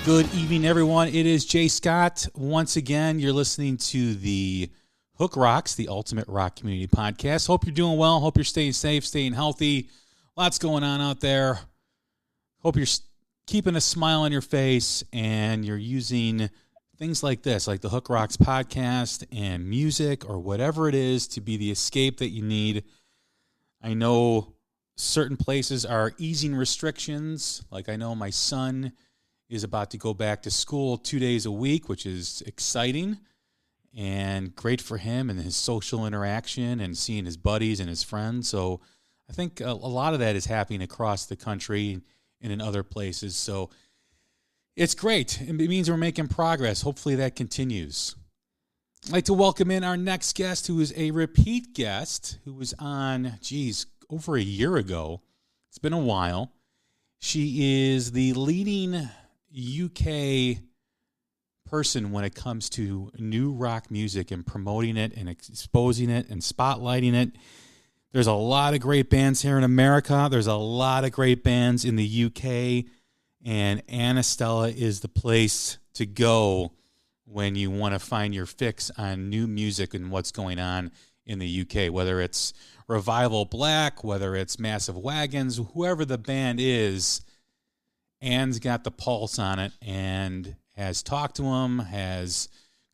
Good evening, everyone. It is Jay Scott. Once again, you're listening to the Hook Rocks, the Ultimate Rock Community Podcast. Hope you're doing well. Hope you're staying safe, staying healthy. Lots going on out there. Hope you're keeping a smile on your face and you're using things like this, like the Hook Rocks podcast and music or whatever it is to be the escape that you need. I know certain places are easing restrictions. Like I know my son is about to go back to school 2 days a week, which is exciting and great for him and his social interaction and seeing his buddies and his friends. So I think a lot of that is happening across the country and in other places. So it's great. It means we're making progress. Hopefully that continues. I'd like to welcome in our next guest, who is a repeat guest, who was on, over a year ago. It's been a while. She is the leading UK person when it comes to new rock music and promoting it and exposing it and spotlighting it. There's a lot of great bands here in America. There's a lot of great bands in the UK, and Anne Estella is the place to go when you want to find your fix on new music and what's going on in the UK, whether it's Revival Black, whether it's Massive Wagons, whoever the band is. Anne's got the pulse on it and has talked to them, has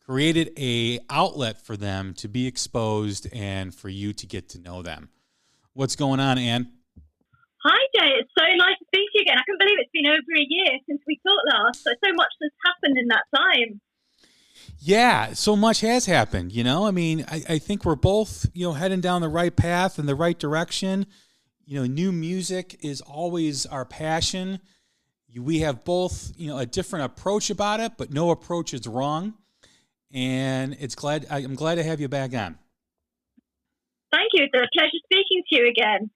created a outlet for them to be exposed and for you to get to know them. What's going on, Anne? Hi, Jay. It's so nice to speak to you again. I can't believe it's been over a year since we talked last. So much has happened in that time. Yeah, so much has happened, I mean, I think we're both, heading down the right path in the right direction. New music is always our passion. We have both, a different approach about it, but no approach is wrong. And I'm glad to have you back on. Thank you. It's a pleasure speaking to you again.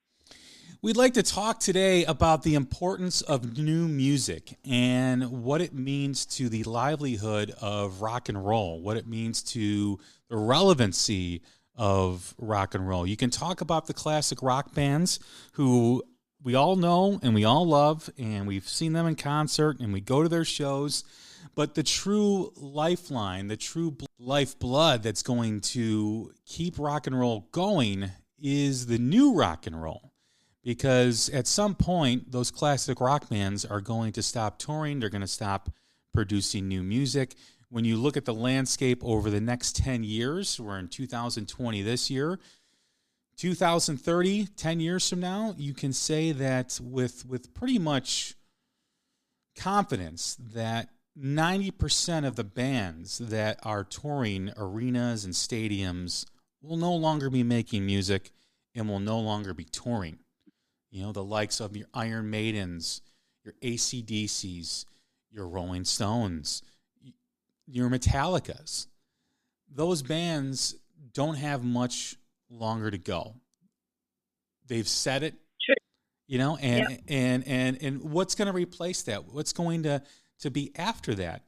We'd like to talk today about the importance of new music and what it means to the livelihood of rock and roll, what it means to the relevancy of rock and roll. You can talk about the classic rock bands who we all know and we all love, and we've seen them in concert and we go to their shows. But the true lifeline, the true lifeblood that's going to keep rock and roll going is the new rock and roll. Because at some point, those classic rock bands are going to stop touring. They're going to stop producing new music. When you look at the landscape over the next 10 years, we're in 2020 this year, 2030, 10 years from now, you can say that with pretty much confidence that 90% of the bands that are touring arenas and stadiums will no longer be making music and will no longer be touring. The likes of your Iron Maidens, your AC/DCs, your Rolling Stones, your Metallicas. Those bands don't have much longer to go. They've said it, and what's going to replace that? What's going to be after that?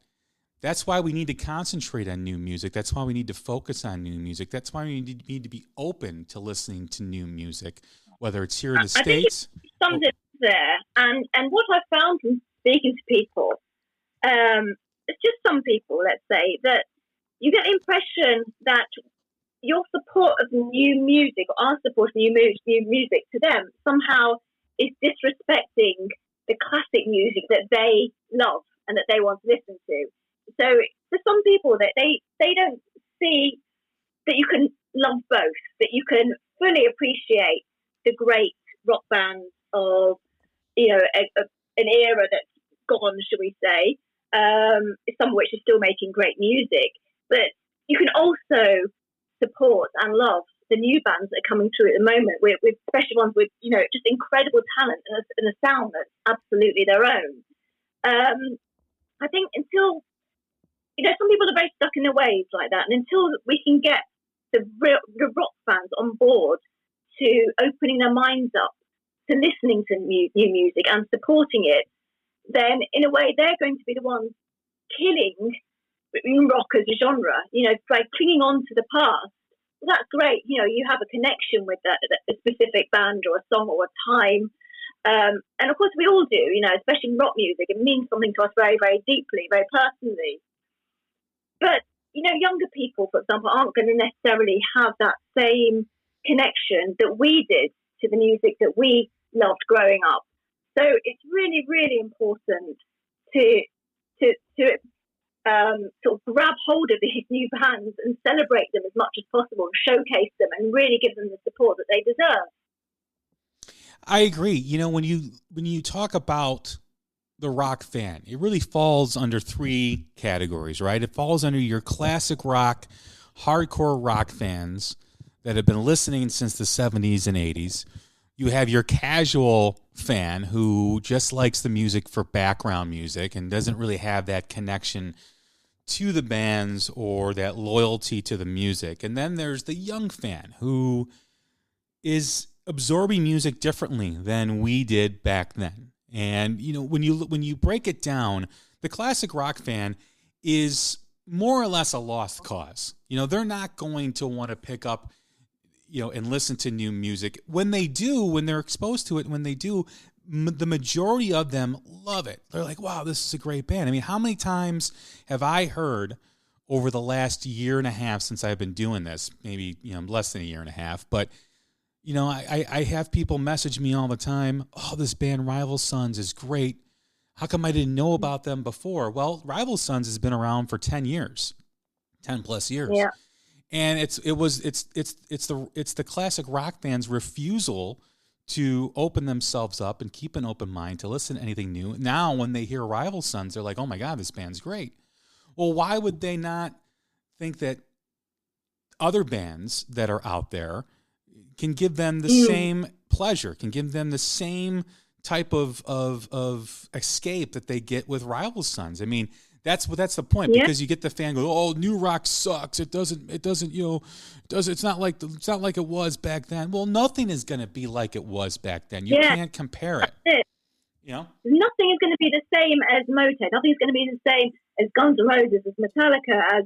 That's why we need to concentrate on new music. That's why we need to focus on new music. That's why we need to be open to listening to new music, whether it's here in the States. I think it sums it there. And what I've found from speaking to people, it's just some people, let's say, that you get the impression that your support of new music, or our support of new music to them, somehow is disrespecting the classic music that they love and that they want to listen to. So for some people, that they don't see that you can love both, that you can fully appreciate the great rock bands of, an era that's gone, shall we say, some of which are still making great music. But you can also support and love the new bands that are coming through at the moment, with especially ones with, just incredible talent and a sound that's absolutely their own. I think until, some people are very stuck in their ways like that, and until we can get the rock fans on board to opening their minds up to listening to new music and supporting it, then in a way they're going to be the ones killing rock as a genre, by clinging on to the past. Well, that's great. You have a connection with a specific band or a song or a time. And of course, we all do, especially rock music. It means something to us very, very deeply, very personally. But, younger people, for example, aren't going to necessarily have that same connection that we did to the music that we loved growing up. So it's really, really important to sort of grab hold of these new bands and celebrate them as much as possible, and showcase them, and really give them the support that they deserve. I agree. When you talk about the rock fan, it really falls under three categories, right? It falls under your classic rock, hardcore rock fans that have been listening since the 70s and 80s. You have your casual fan who just likes the music for background music and doesn't really have that connection to the bands or that loyalty to the music. And then there's the young fan who is absorbing music differently than we did back then. And when you break it down, the classic rock fan is more or less a lost cause. They're not going to want to pick up and listen to new music. When they do, when they're exposed to it, when they do, the majority of them love it. They're like, wow, this is a great band. I mean, how many times have I heard over the last year and a half since I've been doing this? Maybe less than a year and a half, but I have people message me all the time, oh, this band Rival Sons is great. How come I didn't know about them before? Well, Rival Sons has been around for 10 years, 10 plus years. Yeah. And it's the classic rock fans' refusal to open themselves up and keep an open mind to listen to anything new. Now, when they hear Rival Sons, they're like, oh my God, this band's great. Well, why would they not think that other bands that are out there can give them the same pleasure, can give them the same type of escape that they get with Rival Sons? I mean, that's the point, because you get the fan go, oh, new rock sucks. It's not like it was back then. Well, nothing is going to be like it was back then. You can't compare it. Nothing is going to be the same as Motown. Nothing is going to be the same as Guns N' Roses, as Metallica, as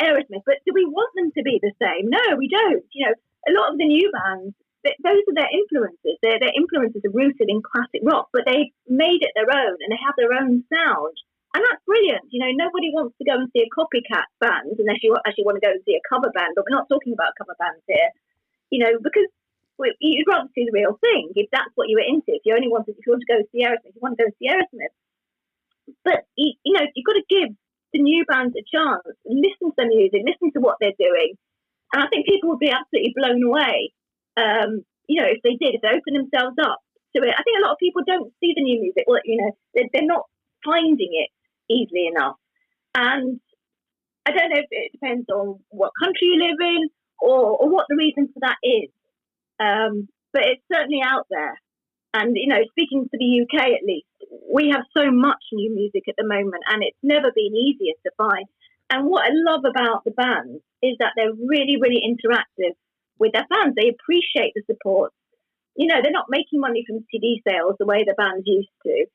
Aerosmith. But do we want them to be the same? No, we don't. A lot of the new bands, those are their influences. Their influences are rooted in classic rock, but they've made it their own, and they have their own sound. And that's brilliant. Nobody wants to go and see a copycat band unless you actually want to go and see a cover band. But we're not talking about cover bands here, because you'd rather see the real thing if that's what you were into. If you want to go see Aerosmith, you want to go see Aerosmith. But you've got to give the new bands a chance. Listen to their music, listen to what they're doing, and I think people would be absolutely blown away. If they open themselves up to it. I think a lot of people don't see the new music. Well, they're not finding it easily enough. And I don't know if it depends on what country you live in or what the reason for that is. But it's certainly out there. And, speaking to the UK at least, we have so much new music at the moment, and it's never been easier to find. And what I love about the bands is that they're really, really interactive with their fans. They appreciate the support. They're not making money from CD sales the way the bands used to.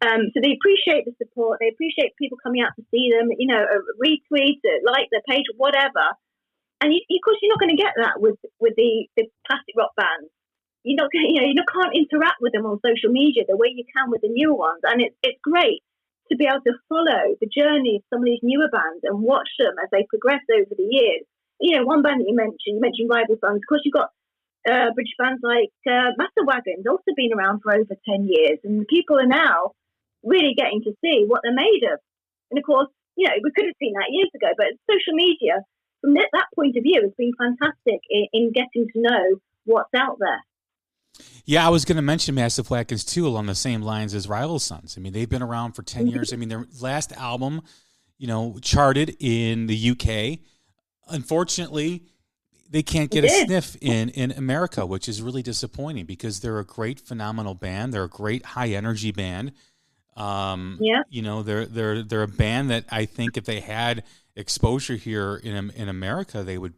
So they appreciate the support. They appreciate people coming out to see them, retweet, like their page, whatever. And of course, you're not going to get that with the classic rock bands. You're not going, you can't interact with them on social media the way you can with the newer ones. And it's great to be able to follow the journey of some of these newer bands and watch them as they progress over the years. One band that you mentioned Rival Sons. Of course, you've got British bands like Master Wagon's also been around for over 10 years, and people are now really getting to see what they're made of. And of course, we could have seen that years ago, but social media, from that point of view, has been fantastic in getting to know what's out there. Yeah, I was going to mention Massive Watkins too, along the same lines as Rival Sons. I mean, they've been around for 10 years. I mean, their last album, charted in the UK. Unfortunately, they can't get a sniff in America, which is really disappointing because they're a great, phenomenal band. They're a great, high energy band. They're a band that I think if they had exposure here in America, they would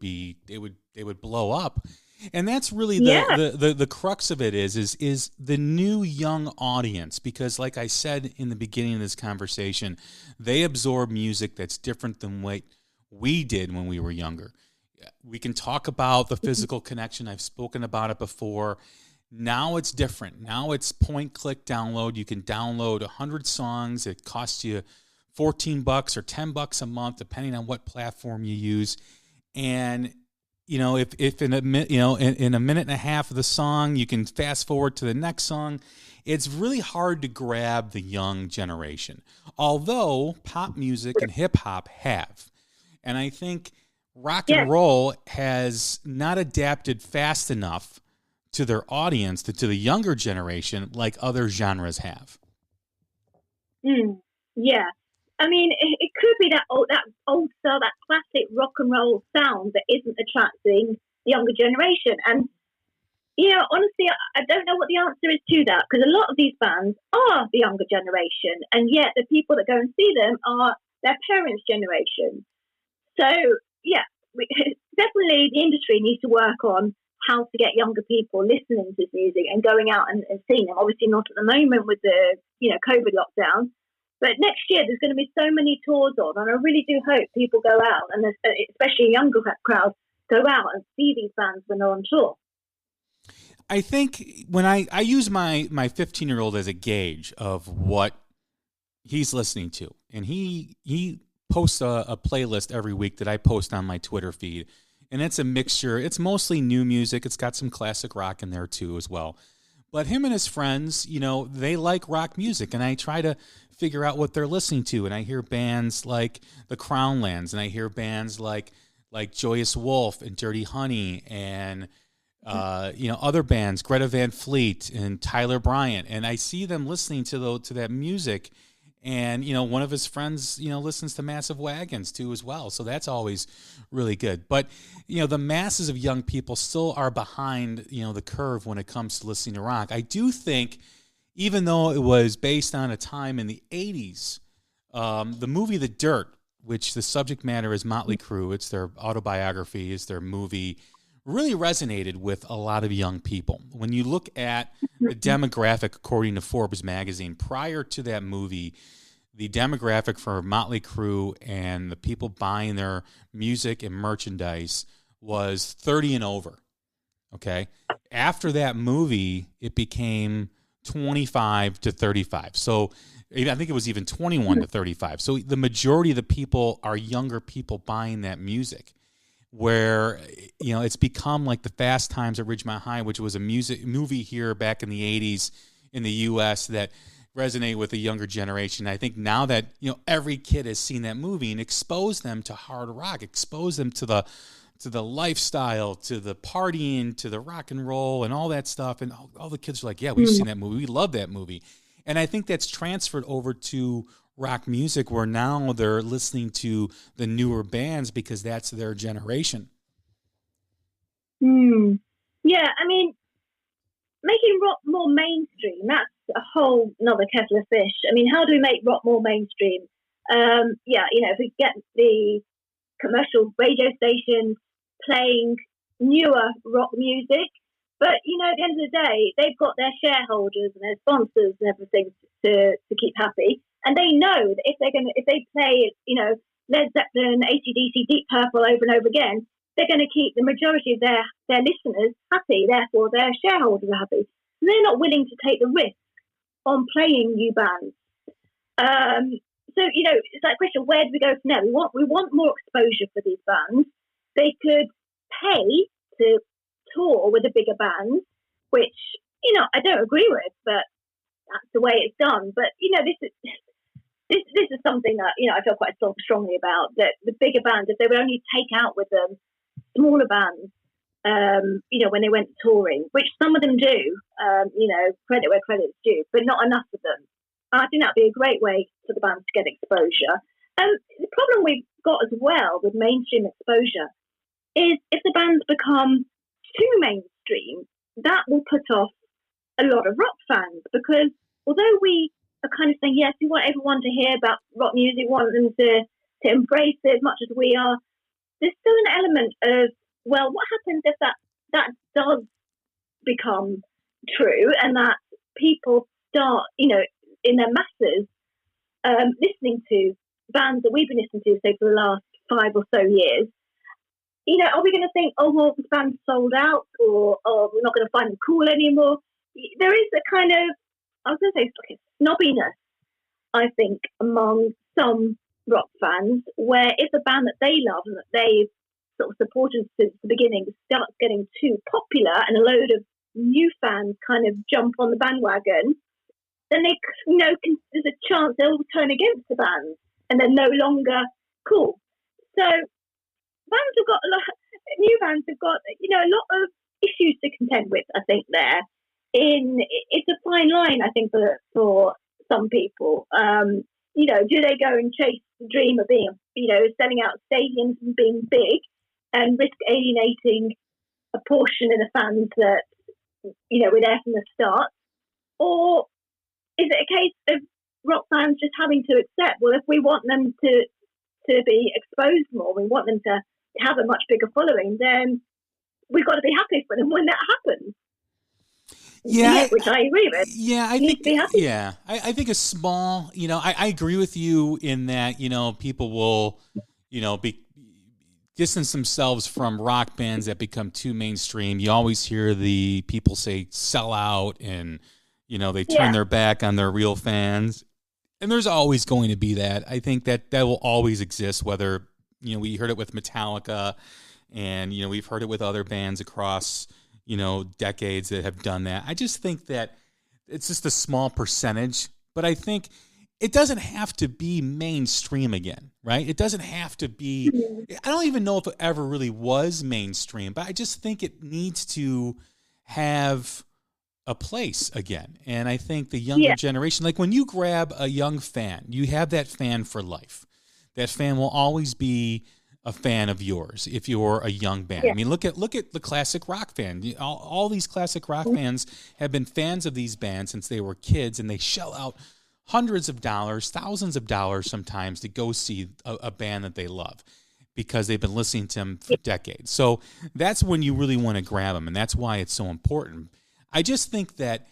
blow up. And that's really the crux of it is the new young audience, because like I said in the beginning of this conversation, they absorb music that's different than what we did when we were younger. We can talk about the physical connection. I've spoken about it before. Now it's different. Now it's point click download. You can download 100 songs. It costs you $14 or $10 a month, depending on what platform you use. And if in a in a minute and a half of the song, you can fast forward to the next song. It's really hard to grab the young generation. Although pop music and hip hop have, and I think rock and roll has not adapted fast enough to their audience, to the younger generation, like other genres have. Yeah. I mean, it could be that old style, that classic rock and roll sound that isn't attracting the younger generation. And, honestly, I don't know what the answer is to that, because a lot of these bands are the younger generation, and yet the people that go and see them are their parents' generation. So, yeah, definitely the industry needs to work on how to get younger people listening to this music and going out and seeing them. Obviously not at the moment with the, COVID lockdown. But next year, there's going to be so many tours on, and I really do hope people go out, and especially a younger crowd, go out and see these bands when they're on tour. I think when I use my 15-year-old as a gauge of what he's listening to, and he posts a playlist every week that I post on my Twitter feed, and it's a mixture. It's mostly new music. It's got some classic rock in there too as well. But him and his friends, they like rock music, and I try to figure out what they're listening to. And I hear bands like the Crownlands, and I hear bands like Joyous Wolf and Dirty Honey, and other bands, Greta Van Fleet and Tyler Bryant, and I see them listening to that music. And, one of his friends, listens to Massive Wagons too as well. So that's always really good. But, the masses of young people still are behind, the curve when it comes to listening to rock. I do think, even though it was based on a time in the 80s, the movie The Dirt, which the subject matter is Motley Crue, it's their autobiography, it's their movie, really resonated with a lot of young people. When you look at the demographic, according to Forbes magazine, prior to that movie, the demographic for Motley Crue and the people buying their music and merchandise was 30 and over. Okay. After that movie, it became 25 to 35. So I think it was even 21 to 35. So the majority of the people are younger people buying that music, where, it's become like the Fast Times at Ridgemont High, which was a movie here back in the 80s in the U.S. that resonated with the younger generation. I think now that, every kid has seen that movie and exposed them to hard rock, exposed them to the lifestyle, to the partying, to the rock and roll and all that stuff. And all the kids are like, yeah, we've seen that movie. We love that movie. And I think that's transferred over to rock music, where now they're listening to the newer bands because that's their generation. Yeah, I mean, making rock more mainstream, that's a whole another kettle of fish. I mean, how do we make rock more mainstream? If we get the commercial radio stations playing newer rock music, but, at the end of the day, they've got their shareholders and their sponsors and everything to keep happy. And they know that if they play, Led Zeppelin, AC/DC, Deep Purple over and over again, they're going to keep the majority of their listeners happy. Therefore, their shareholders are happy. So they're not willing to take the risk on playing new bands. It's that question: where do we go from there? We want more exposure for these bands. They could pay to tour with a bigger band, which I don't agree with, but that's the way it's done. But this is something that I feel quite strongly about, that the bigger bands, if they would only take out with them smaller bands, when they went touring, which some of them do, credit where credit's due, but not enough of them. I think that'd be a great way for the bands to get exposure. The problem we've got as well with mainstream exposure is if the bands become too mainstream, that will put off a lot of rock fans, because although we are kind of saying, yes, we want everyone to hear about rock music, we want them to embrace it as much as we are, there's still an element of, well, what happens if that does become true, and that people start, in their masses, listening to bands that we've been listening to, say, for the last 5 or so years, are we going to think, oh, well, the band's sold out, or oh, we're not going to find them cool anymore? There is a kind of, I was going to say, like a snobbiness, I think, among some rock fans, where if a band that they love and that they've sort of supported since the beginning starts getting too popular and a load of new fans kind of jump on the bandwagon, then they, there's a chance they'll turn against the band and they're no longer cool. So bands have got new bands have got, a lot of issues to contend with, I think, there. It's a fine line, I think, for some people. Do they go and chase the dream of being, selling out stadiums and being big and risk alienating a portion of the fans that, were there from the start? Or is it a case of rock fans just having to accept, well, if we want them to be exposed more, we want them to have a much bigger following, then we've got to be happy for them when that happens. Yeah, which I agree with. Yeah, I think. Yeah, I think a small. I agree with you in that. People will, be distance themselves from rock bands that become too mainstream. You always hear the people say "sell out," and they turn their back on their real fans. And there's always going to be that. I think that will always exist. Whether we heard it with Metallica, and we've heard it with other bands across decades that have done that. I just think that it's just a small percentage, but I think it doesn't have to be mainstream again, right? It doesn't have to be, I don't even know if it ever really was mainstream, but I just think it needs to have a place again. And I think the younger generation, like when you grab a young fan, you have that fan for life. That fan will always be a fan of yours if you're a young band. I mean, look at the classic rock fan. All these classic rock fans have been fans of these bands since they were kids, and they shell out hundreds of dollars, thousands of dollars sometimes to go see a band that they love because they've been listening to them for decades. So that's when you really want to grab them, and that's why it's so important. I just think that,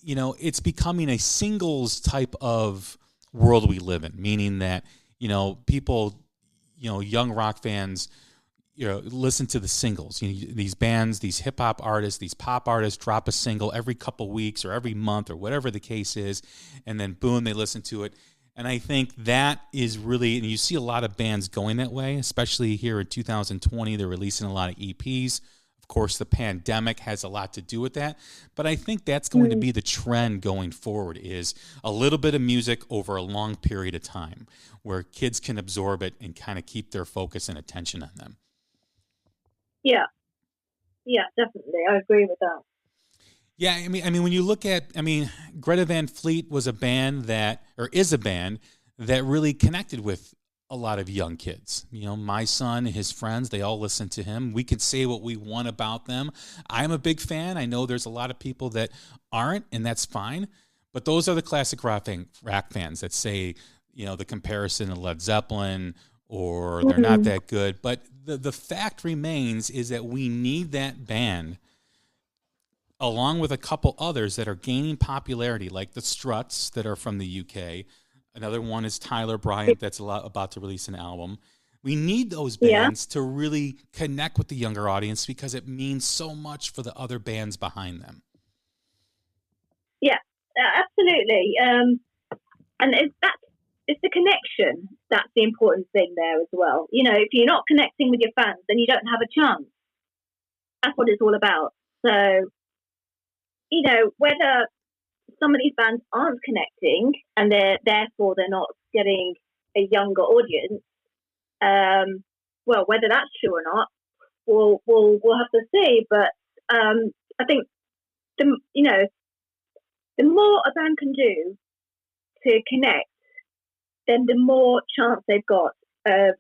it's becoming a singles type of world we live in, meaning that, people, young rock fans, listen to the singles. These bands, these hip hop artists, these pop artists drop a single every couple weeks or every month or whatever the case is, and then boom, they listen to it. And I think that is really, and you see a lot of bands going that way, especially here in 2020. They're releasing a lot of EPs. Of course, the pandemic has a lot to do with that, but I think that's going to be the trend going forward, is a little bit of music over a long period of time where kids can absorb it and kind of keep their focus and attention on them. Yeah, definitely. I agree with that. Yeah, I mean, when you look at, Greta Van Fleet was a band is a band that really connected with a lot of young kids. My son, his friends, they all listen to him. We can say what we want about them. I'm a big fan. I know there's a lot of people that aren't, and that's fine. But those are the classic rock fans that say, the comparison to Led Zeppelin, or they're not that good. But the fact remains is that we need that band along with a couple others that are gaining popularity, like the Struts that are from the UK. Another one is Tyler Bryant that's about to release an album. We need those bands to really connect with the younger audience because it means so much for the other bands behind them. Yeah, absolutely. And it's the connection that's the important thing there as well. If you're not connecting with your fans, then you don't have a chance. That's what it's all about. So, whether some of these bands aren't connecting and therefore they're not getting a younger audience, well, whether that's true or not, we'll have to see. But I think the more a band can do to connect, then the more chance they've got of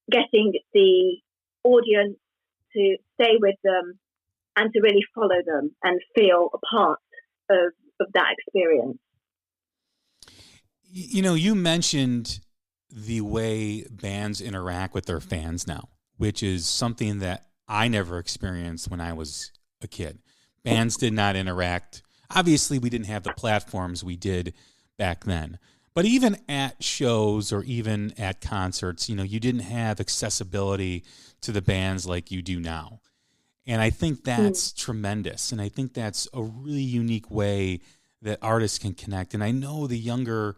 getting the audience to stay with them and to really follow them and feel a part of that experience. You mentioned the way bands interact with their fans now, which is something that I never experienced when I was a kid. Bands did not interact. Obviously, we didn't have the platforms we did back then, But even at shows or even at concerts, you didn't have accessibility to the bands like you do now. And I think that's tremendous. And I think that's a really unique way that artists can connect. And I know the younger,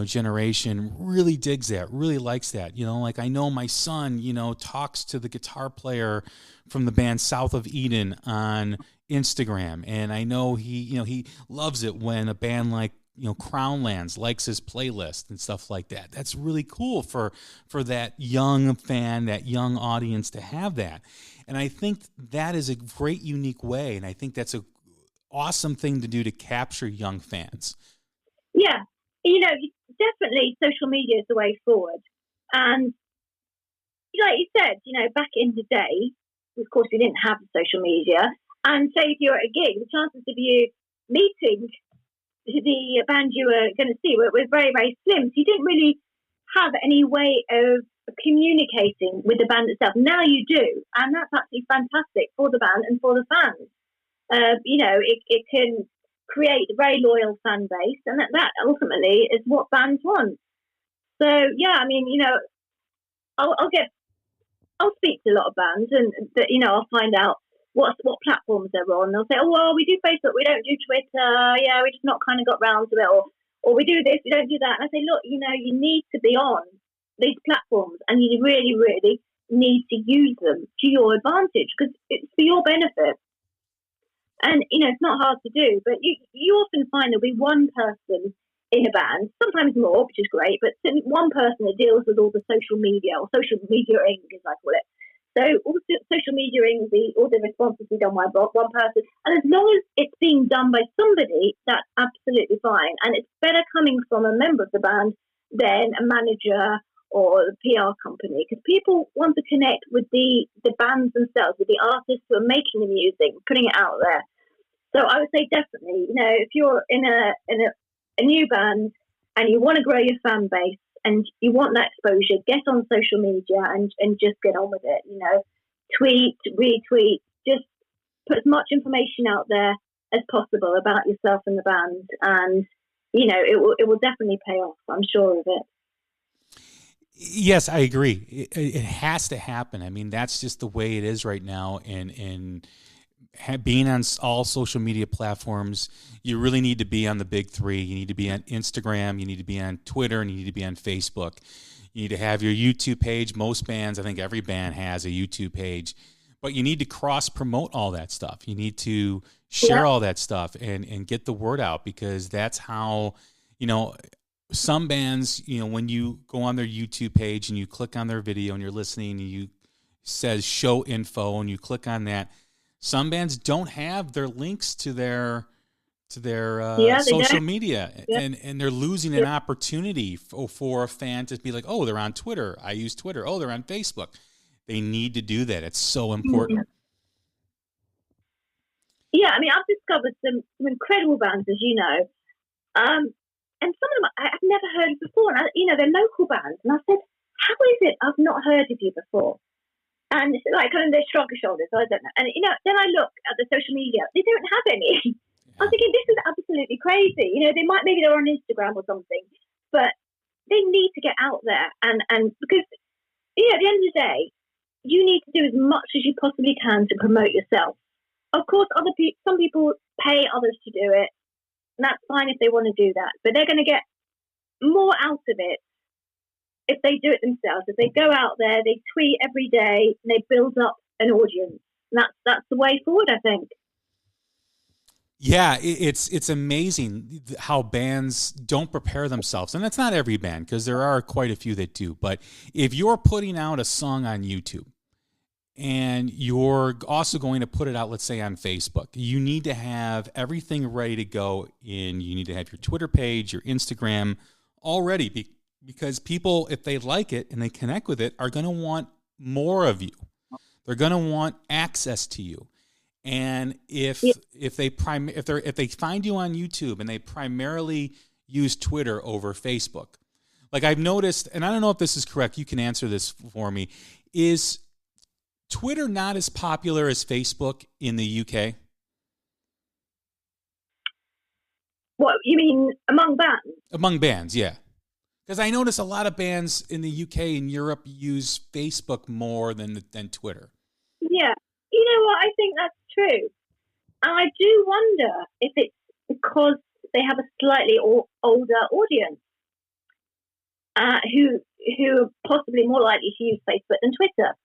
generation really digs that, really likes that. Like I know my son, talks to the guitar player from the band South of Eden on Instagram. And I know he loves it when a band like, Crownlands likes his playlist and stuff like that. That's really cool for that young fan, that young audience to have that. And I think that is a great, unique way. And I think that's a awesome thing to do to capture young fans. Yeah. Definitely social media is the way forward. And like you said, back in the day, of course, we didn't have social media. And say if you're at a gig, the chances of you meeting the band you were going to see were very, very slim. So you didn't really have any way of communicating with the band itself. Now you do, and that's actually fantastic for the band and for the fans. It can create a very loyal fan base, and that ultimately is what bands want. So yeah, I mean, I'll speak to a lot of bands, and I'll find out what platforms they're on. They'll say, oh well, we do Facebook, we don't do Twitter. Yeah, we just not kind of got round to it, or we do this, we don't do that. And I say, look, you need to be on these platforms, and you really, really need to use them to your advantage because it's for your benefit. And it's not hard to do, but you often find there'll be one person in a band, sometimes more, which is great, but one person that deals with all the social media or social mediaing, as I call it. So all the social mediaing, all the responses be done by one person, and as long as it's being done by somebody, that's absolutely fine. And it's better coming from a member of the band than a manager or a PR company, because people want to connect with the bands themselves, with the artists who are making the music, putting it out there. So I would say definitely, if you're in a new band and you want to grow your fan base and you want that exposure, get on social media and just get on with it. Tweet, retweet, just put as much information out there as possible about yourself and the band, and it will definitely pay off. I'm sure of it. Yes, I agree. It has to happen. I mean, that's just the way it is right now. And being on all social media platforms, you really need to be on the big three. You need to be on Instagram, you need to be on Twitter, and you need to be on Facebook. You need to have your YouTube page. Most bands, I think every band has a YouTube page, but you need to cross-promote all that stuff. You need to share all that stuff and get the word out, because that's how, some bands, when you go on their YouTube page and you click on their video and you're listening and you says show info and you click on that, some bands don't have their links to their social media, and they're losing an opportunity for a fan to be like, oh, they're on Twitter, I use Twitter. Oh, they're on Facebook. They need to do that. It's so important. Yeah, I mean, I've discovered some incredible bands, as you know. And some of them I've never heard of before. And, they're local bands. And I said, how is it I've not heard of you before? And it's like kind of they shrug their shoulders. I don't know. And, then I look at the social media. They don't have any. I was thinking, this is absolutely crazy. Maybe they're on Instagram or something. But they need to get out there. And because, at the end of the day, you need to do as much as you possibly can to promote yourself. Of course, some people pay others to do it. And that's fine if they want to do that. But they're going to get more out of it if they do it themselves. If they go out there, they tweet every day, and they build up an audience. And that's the way forward, I think. Yeah, it's amazing how bands don't prepare themselves. And that's not every band, because there are quite a few that do. But if you're putting out a song on YouTube, and you're also going to put it out, let's say, on Facebook, you need to have everything ready to go you need to have your Twitter page, your Instagram all ready, because people, if they like it and they connect with it, are going to want more of you. They're going to want access to you. And if they find you on YouTube and they primarily use Twitter over Facebook, like I've noticed, and I don't know if this is correct, you can answer this for me, is Twitter not as popular as Facebook in the UK? What you mean among bands? Among bands, yeah. Because I notice a lot of bands in the UK and Europe use Facebook more than Twitter. Yeah. You know what? I think that's true. And I do wonder if it's because they have a slightly older audience who are possibly more likely to use Facebook than Twitter.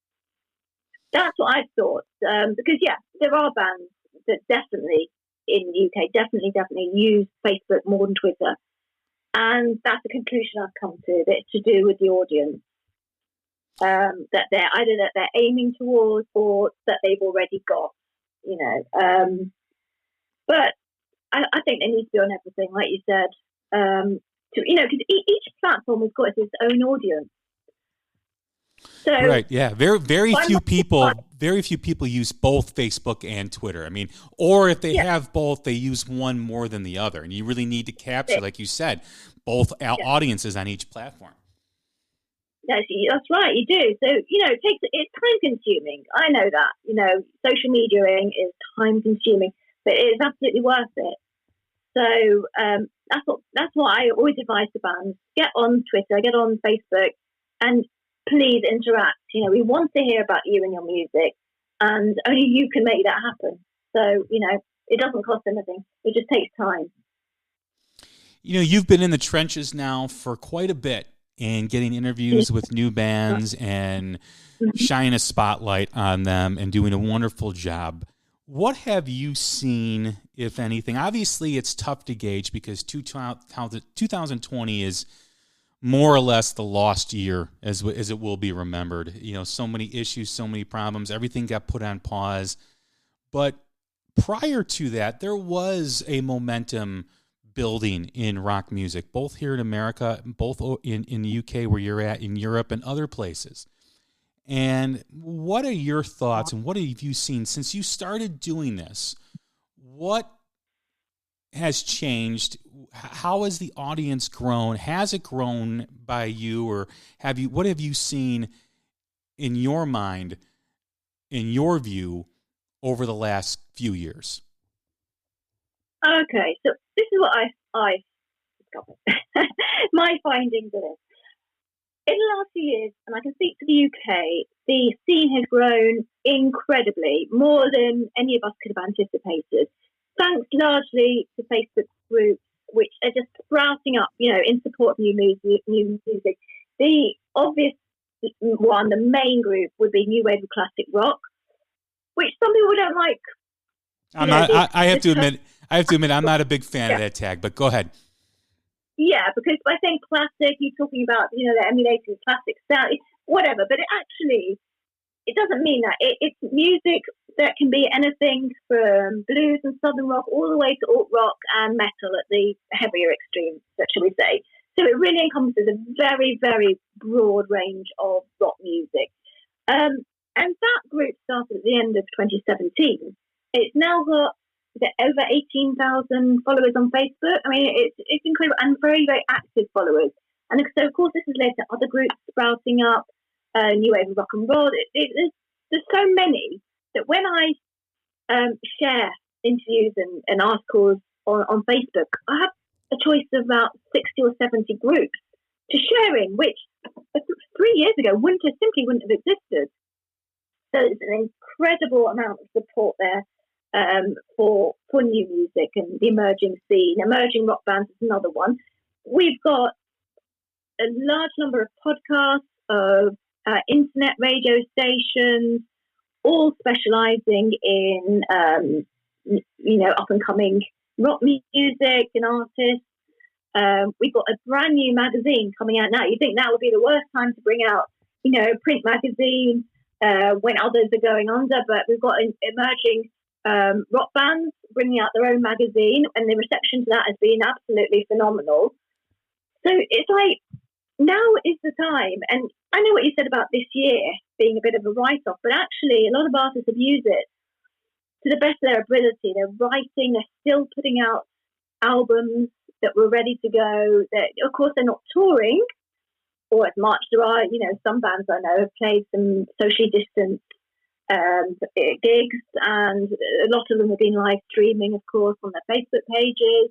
That's what I thought. Because, yeah, there are bands that definitely in the UK definitely use Facebook more than Twitter. And that's the conclusion I've come to, that it's to do with the audience. That they're aiming towards or that they've already got, you know. But I think they need to be on everything, like you said. Because each platform has got its own audience. So, right, yeah. Very few people use both Facebook and Twitter. I mean, or if they have both, they use one more than the other. And you really need to capture, like you said, both audiences on each platform. That's right, you do. So, it's time consuming. I know that. Social mediaing is time consuming, but it is absolutely worth it. So that's what I always advise the bands: get on Twitter, get on Facebook, and please interact. We want to hear about you and your music, and only you can make that happen. So it doesn't cost anything; it just takes time. You've been in the trenches now for quite a bit, and getting interviews with new bands and shining a spotlight on them and doing a wonderful job. What have you seen, if anything? Obviously, it's tough to gauge because 2020 is more or less the lost year as it will be remembered. So many issues, so many problems, everything got put on pause. But prior to that, there was a momentum building in rock music, both here in America, both in the UK where you're at, in Europe and other places. And what are your thoughts and what have you seen since you started doing this? What has changed? How has the audience grown? Has it grown by you, or what have you seen in your mind, in your view, over the last few years? Okay, so this is what I discovered. My findings of it. In the last few years, and I can speak for the UK, the scene has grown incredibly, more than any of us could have anticipated, thanks largely to Facebook groups, which are just sprouting up, in support of new music. The obvious one, the main group, would be New Wave of Classic Rock, which some people don't like. I have to admit, I'm not a big fan of that tag, but go ahead. Yeah, because I think classic, you're talking about, the emulating classic sound, whatever, but it doesn't mean that. It's music that can be anything from blues and southern rock all the way to alt rock and metal at the heavier extremes, shall we say. So it really encompasses a very, very broad range of rock music. And that group started at the end of 2017. It's now got over 18,000 followers on Facebook. I mean, it's incredible and very, very active followers. And so, of course, this has led to other groups sprouting up, New Wave of Rock and Roll. There's so many that when I share interviews and articles on Facebook, I have a choice of about 60 or 70 groups to share in, which 3 years ago simply wouldn't have existed. So it's an incredible amount of support there. For new music and the emerging scene. Emerging rock bands is another one. We've got a large number of podcasts, of internet radio stations, all specialising in, up and coming rock music and artists. We've got a brand new magazine coming out now. You think that would be the worst time to bring out, print magazine when others are going under, but we've got an emerging rock bands bringing out their own magazine, and the reception to that has been absolutely phenomenal. So it's like, now is the time. And I know what you said about this year being a bit of a write-off, but actually a lot of artists have used it to the best of their ability. They're writing, they're still putting out albums that were ready to go. Of course, they're not touring or as much. There are, some bands I know have played some socially distanced gigs, and a lot of them have been live streaming, of course, on their Facebook pages.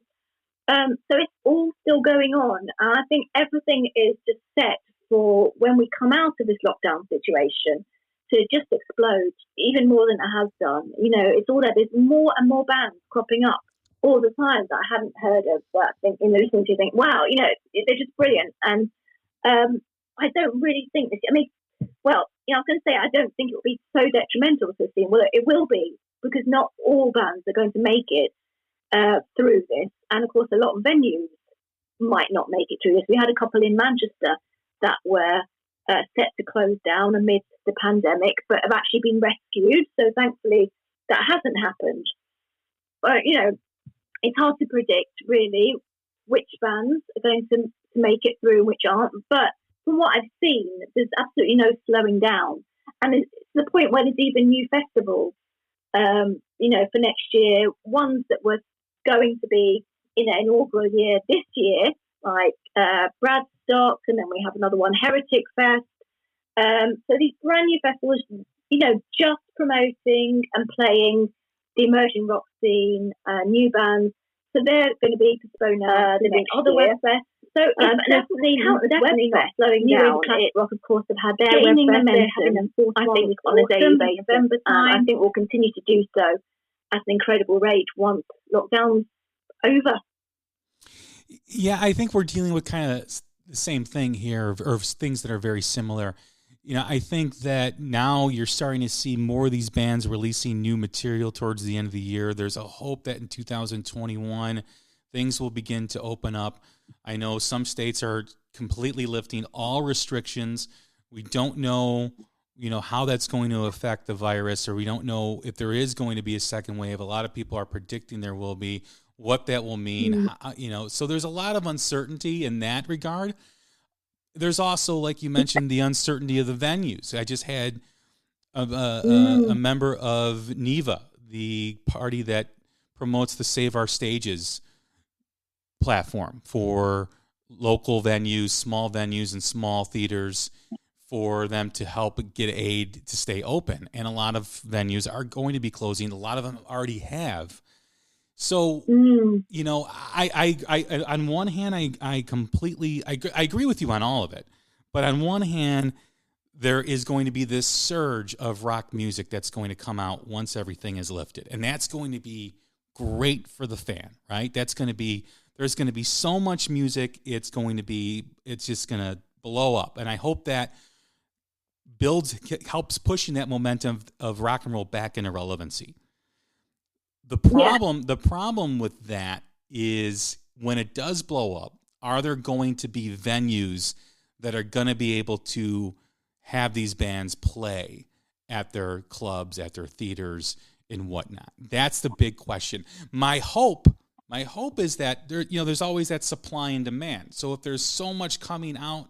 So it's all still going on. And I think everything is just set for when we come out of this lockdown situation to just explode even more than it has done. It's all that there's more and more bands cropping up all the time that I hadn't heard of. But I think listening to think, wow, they're just brilliant. And I don't really think this. I mean, well, I was going to say I don't think it will be so detrimental to the scene. Well, it will be because not all bands are going to make it through this, and of course, a lot of venues might not make it through this. We had a couple in Manchester that were set to close down amidst the pandemic, but have actually been rescued. So thankfully, that hasn't happened. But it's hard to predict really which bands are going to make it through and which aren't. But from what I've seen, there's absolutely no slowing down, and it's to the point where there's even new festivals. For next year, ones that were going to be in an inaugural year this year, like Bradstock, and then we have another one, Heretic Fest. So these brand new festivals, just promoting and playing the emerging rock scene, new bands. So they're going to be postponed the next other West Fest. So it's definitely not slowing down. Classic Rock, of course, have had their gaining momentum. I think on a daily basis. November time. I think we'll continue to do so at an incredible rate once lockdown's over. Yeah, I think we're dealing with kind of the same thing here, or things that are very similar. I think that now you're starting to see more of these bands releasing new material towards the end of the year. There's a hope that in 2021 things will begin to open up. I know some states are completely lifting all restrictions. We don't know, how that's going to affect the virus, or we don't know if there is going to be a second wave. A lot of people are predicting there will be, what that will mean. So there's a lot of uncertainty in that regard. There's also, like you mentioned, the uncertainty of the venues. I just had a member of NEVA, the party that promotes the Save Our Stages platform for local venues, small venues, and small theaters, for them to help get aid to stay open. And a lot of venues are going to be closing. A lot of them already have. So, I on one hand, I completely agree with you on all of it. But on one hand, there is going to be this surge of rock music that's going to come out once everything is lifted. And that's going to be great for the fan, right? There's going to be so much music. It's just going to blow up. And I hope that helps pushing that momentum of rock and roll back into relevancy. The problem with that is when it does blow up, are there going to be venues that are going to be able to have these bands play at their clubs, at their theaters, and whatnot? That's the big question. My hope is that there's always that supply and demand. So if there's so much coming out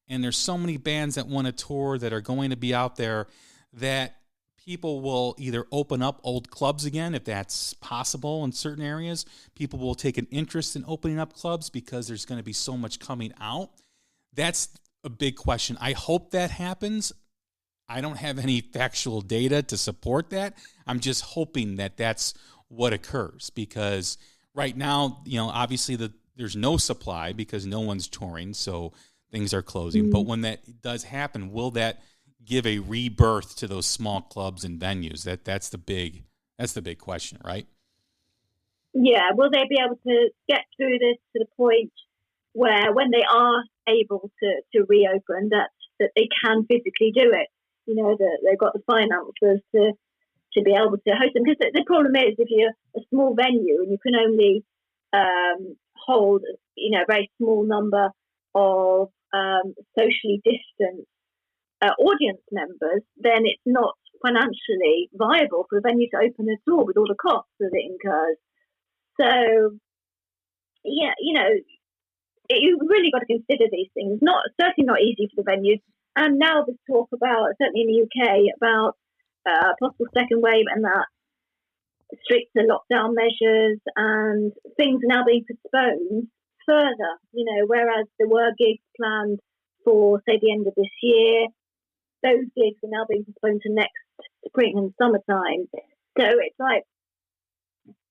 and there's so many bands that want to tour that are going to be out there, that people will either open up old clubs again, if that's possible in certain areas. People will take an interest in opening up clubs because there's going to be so much coming out. That's a big question. I hope that happens. I don't have any factual data to support that. I'm just hoping that that's what occurs, because right now, obviously there's no supply because no one's touring, so things are closing. Mm-hmm. But when that does happen, will that give a rebirth to those small clubs and venues? That's the big question, right? Yeah, will they be able to get through this to the point where when they are able to reopen, that they can physically do it? That they've got the finances to be able to host them. Because the problem is, if you're a small venue and you can only hold a very small number of socially distanced audience members, then it's not financially viable for the venue to open at all with all the costs that it incurs. So, yeah, you've really got to consider these things. Certainly not easy for the venues. And now there's talk about, certainly in the UK, about possible second wave, and that stricter lockdown measures and things are now being postponed further. Whereas there were gigs planned for, say, the end of this year, those gigs are now being postponed to next spring and summertime. So it's like,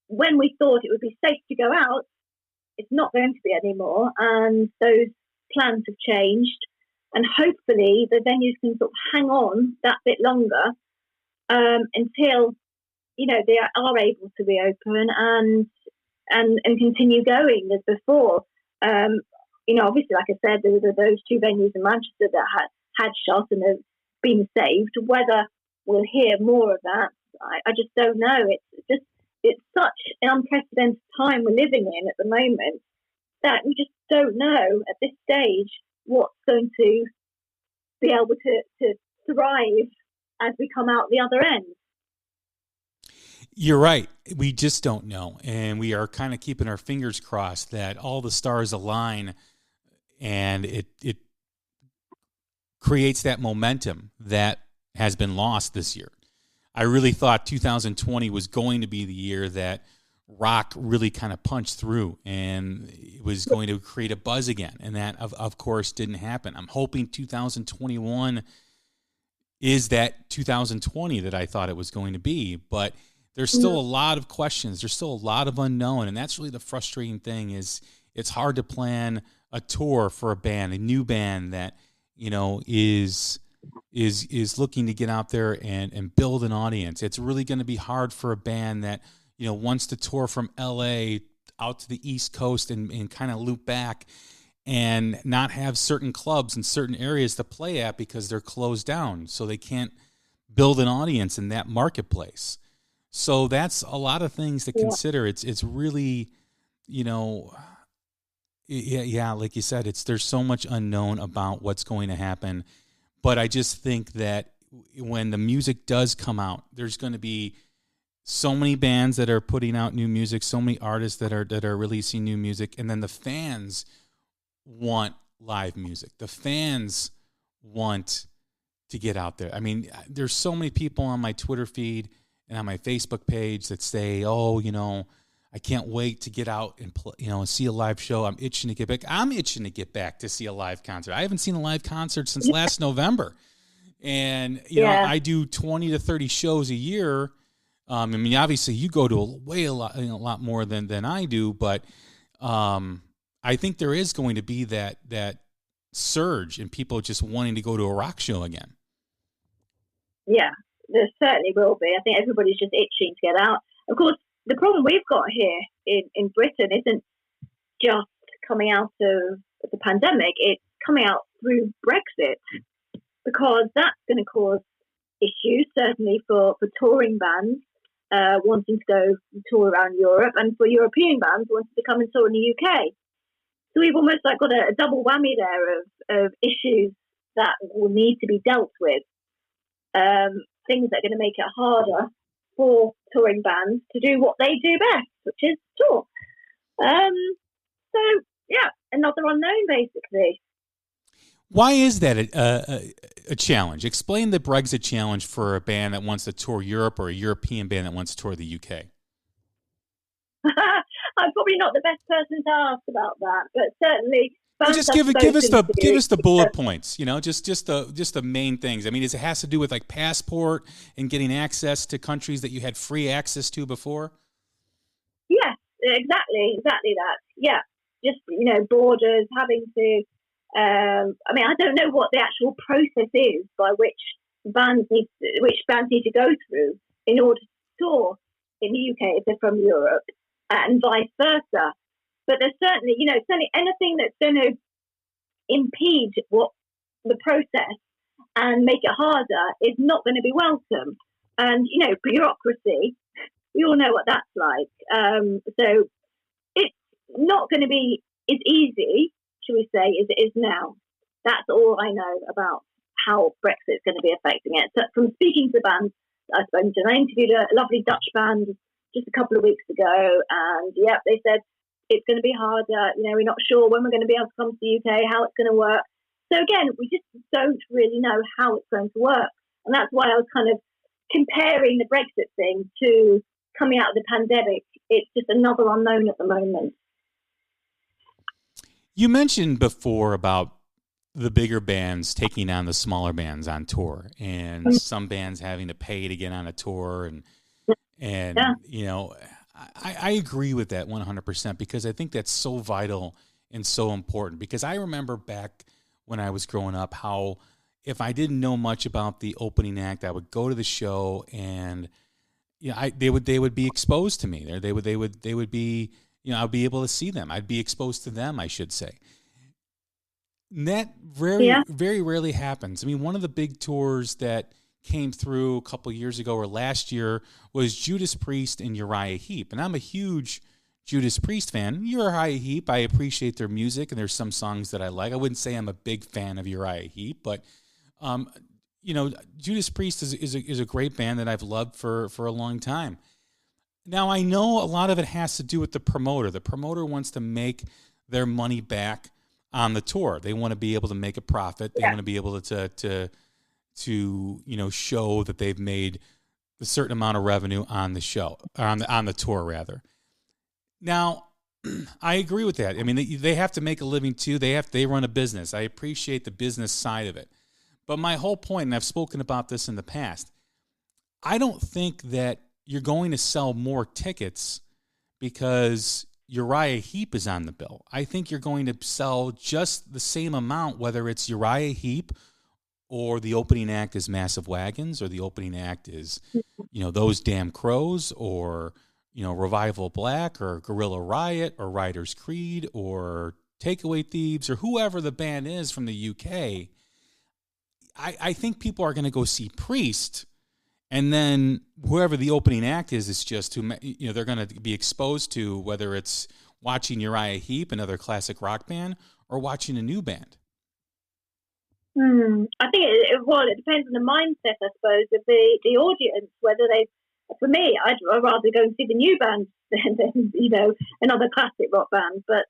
when we thought it would be safe to go out, it's not going to be anymore, and those plans have changed. And hopefully, the venues can sort of hang on that bit longer until they are able to reopen and continue going as before. Obviously, like I said, there were those two venues in Manchester that had shut and have been saved. Whether we'll hear more of that, I just don't know. It's such an unprecedented time we're living in at the moment that we just don't know at this stage what's going to be able to thrive as we come out the other end. You're right. We just don't know. And we are kind of keeping our fingers crossed that all the stars align and it creates that momentum that has been lost this year. I really thought 2020 was going to be the year that rock really kind of punched through and it was going to create a buzz again. And that, of course, didn't happen. I'm hoping 2021 is that 2020 that I thought it was going to be. But there's still a lot of questions. There's still a lot of unknown. And that's really the frustrating thing is it's hard to plan a tour for a band, a new band that, is looking to get out there and build an audience. It's really going to be hard for a band that, wants to tour from LA out to the East Coast and kind of loop back and not have certain clubs in certain areas to play at because they're closed down. So they can't build an audience in that marketplace. So that's a lot of things to consider. It's really, like you said, there's so much unknown about what's going to happen. But I just think that when the music does come out, there's going to be so many bands that are putting out new music, so many artists that are releasing new music, and then the fans want live music. The fans want to get out there. I mean, there's so many people on my Twitter feed and on my Facebook page that say, I can't wait to get out and and see a live show. I'm itching to get back. I'm itching to get back to see a live concert. I haven't seen a live concert since last November. And, I do 20 to 30 shows a year. Obviously you go to a lot more than I do, but I think there is going to be that surge in people just wanting to go to a rock show again. Yeah, there certainly will be. I think everybody's just itching to get out. Of course, the problem we've got here in Britain isn't just coming out of the pandemic, it's coming out through Brexit, because that's going to cause issues, certainly for touring bands wanting to go tour around Europe, and for European bands wanting to come and tour in the UK. So we've almost got a double whammy there of issues that will need to be dealt with. Things that are going to make it harder for touring bands to do what they do best, which is tour. Another unknown, basically. Why is that a challenge? Explain the Brexit challenge for a band that wants to tour Europe or a European band that wants to tour the UK. I'm probably not the best person to ask about that, but certainly. Just give us the bullet points. Just the main things. I mean, it has to do with like passport and getting access to countries that you had free access to before. Yes, exactly that. Yeah, just borders, having to. I don't know what the actual process is by which bands need to go through in order to tour in the UK if they're from Europe, and vice versa. But there's certainly anything that's going to impede what the process and make it harder is not going to be welcome. And bureaucracy, we all know what that's like. So it's not going to be as easy, shall we say, as it is now. That's all I know about how Brexit's going to be affecting it. So from speaking to the bands I've spoken to, I interviewed a lovely Dutch band just a couple of weeks ago, and they said it's going to be harder. We're not sure when we're going to be able to come to the UK, how it's going to work. So again, we just don't really know how it's going to work. And that's why I was kind of comparing the Brexit thing to coming out of the pandemic. It's just another unknown at the moment. You mentioned before about the bigger bands taking on the smaller bands on tour, and some bands having to pay to get on a tour, and I agree with that 100% because I think that's so vital and so important. Because I remember back when I was growing up how if I didn't know much about the opening act, I would go to the show and they would be exposed to me. They would be I'd be able to see them. I'd be exposed to them, I should say. And that very rarely happens. I mean, one of the big tours that came through a couple of years ago or last year was Judas Priest and Uriah Heep. And I'm a huge Judas Priest fan. Uriah Heep, I appreciate their music, and there's some songs that I like. I wouldn't say I'm a big fan of Uriah Heep, but Judas Priest is a great band that I've loved for a long time. Now, I know a lot of it has to do with the promoter. The promoter wants to make their money back on the tour. They want to be able to make a profit. They want to be able to show that they've made a certain amount of revenue on the show, on the tour rather. Now, I agree with that. I mean, they have to make a living too. They run a business. I appreciate the business side of it. But my whole point, and I've spoken about this in the past, I don't think that you're going to sell more tickets because Uriah Heep is on the bill. I think you're going to sell just the same amount, whether it's Uriah Heep or the opening act is Massive Wagons, or the opening act is, Those Damn Crows, or, Revival Black, or Guerrilla Riot, or Riders Creed, or Takeaway Thieves, or whoever the band is from the UK. I think people are going to go see Priest, and then whoever the opening act is just who they're going to be exposed to, whether it's watching Uriah Heep, another classic rock band, or watching a new band. I think it depends on the mindset, I suppose, of the audience. Whether for me, I'd rather go and see the new band than another classic rock band. But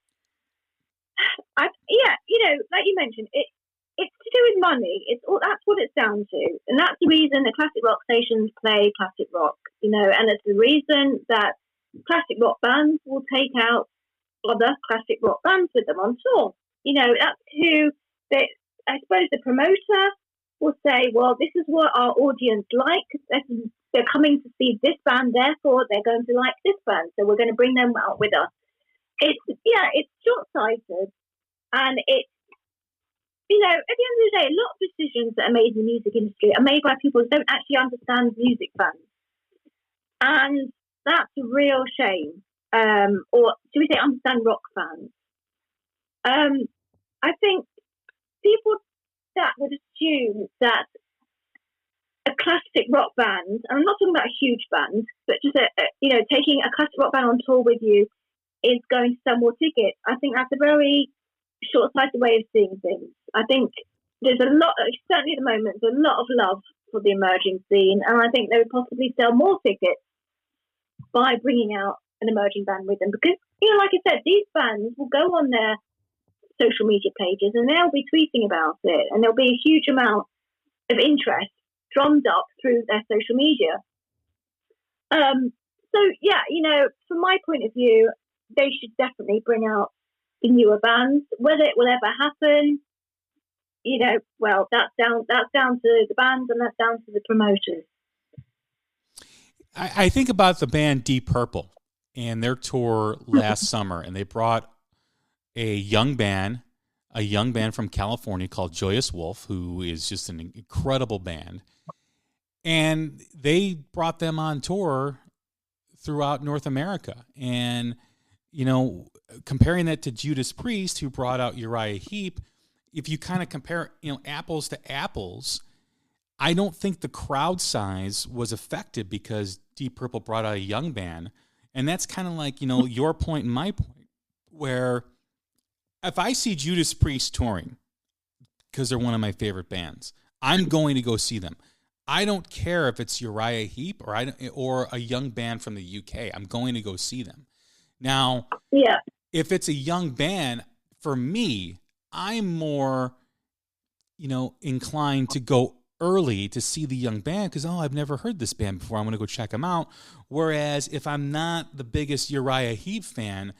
like you mentioned, it's to do with money. That's what it's down to, and that's the reason the classic rock stations play classic rock. And it's the reason that classic rock bands will take out other classic rock bands with them on tour. That's who they. I suppose the promoter will say, well, this is what our audience like. They're coming to see this band, therefore they're going to like this band, so we're going to bring them out with us. It's short-sighted, and it's, at the end of the day, a lot of decisions that are made in the music industry are made by people who don't actually understand music fans. And that's a real shame. Or should we say understand rock fans? I think people that would assume that a classic rock band, and I'm not talking about a huge band, but just taking a classic rock band on tour with you is going to sell more tickets. I think that's a very short-sighted way of seeing things. I think there's a lot, certainly at the moment, there's a lot of love for the emerging scene, and I think they would possibly sell more tickets by bringing out an emerging band with them. Because, like I said, these bands will go on their social media pages and they'll be tweeting about it, and there'll be a huge amount of interest drummed up through their social media. From my point of view, they should definitely bring out the newer bands. Whether it will ever happen, that's down to the bands, and that's down to the promoters. I think about the band Deep Purple and their tour last summer, and they brought a young band from California called Joyous Wolf, who is just an incredible band. And they brought them on tour throughout North America. And, comparing that to Judas Priest, who brought out Uriah Heep, if you kind of compare, apples to apples, I don't think the crowd size was affected because Deep Purple brought out a young band. And that's kind of like, your point and my point, where if I see Judas Priest touring, because they're one of my favorite bands, I'm going to go see them. I don't care if it's Uriah Heep or a young band from the UK. I'm going to go see them. Now, if it's a young band, for me, I'm more, inclined to go early to see the young band because, I've never heard this band before. I'm going to go check them out. Whereas if I'm not the biggest Uriah Heep fan,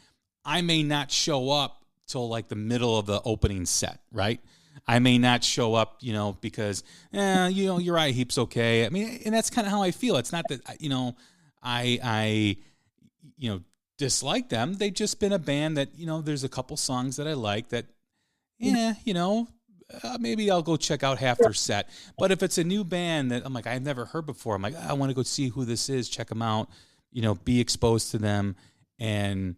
I may not show up till like the middle of the opening set, right? I may not show up, because, Uriah Heep's okay. I mean, and that's kind of how I feel. It's not that, dislike them. They've just been a band that, there's a couple songs that I like that, maybe I'll go check out half their set. But if it's a new band that I'm like, I've never heard before, I'm like, I want to go see who this is, check them out, be exposed to them and,